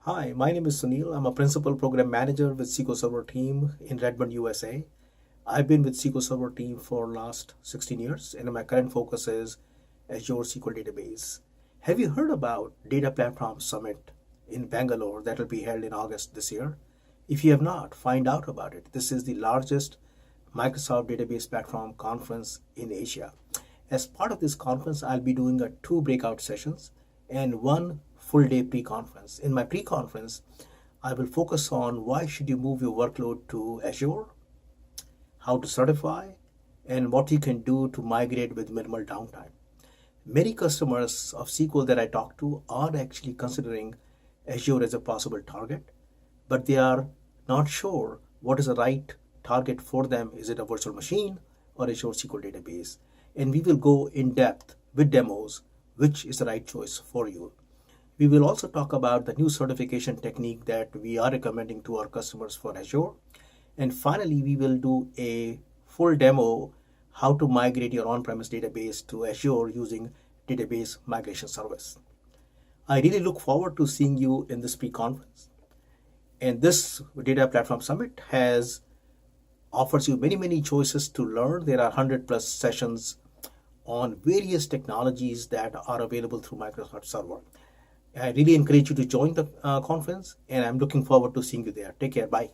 Hi, my name is Sunil. I'm a Principal Program Manager with SQL Server Team in Redmond, USA. I've been with SQL Server Team for last 16 years, and my current focus is Azure SQL Database. Have you heard about Data Platform Summit in Bangalore that will be held in August this year? If you have not, find out about it. This is the largest Microsoft Database Platform conference in Asia. As part of this conference, I'll be doing two breakout sessions and one full day pre-conference. In my pre-conference, I will focus on why should you move your workload to Azure, how to certify, and what you can do to migrate with minimal downtime. Many customers of SQL that I talk to are actually considering Azure as a possible target, but they are not sure what is the right target for them. Is it a virtual machine or Azure SQL database? And we will go in depth with demos, which is the right choice for you. We will also talk about the new certification technique that we are recommending to our customers for Azure. And finally, we will do a full demo how to migrate your on-premise database to Azure using database migration service. I really look forward to seeing you in this pre-conference. And this Data Platform Summit offers you many choices to learn. There are 100+ sessions on various technologies that are available through Microsoft Server. I really encourage you to join the conference, and I'm looking forward to seeing you there. Take care. Bye.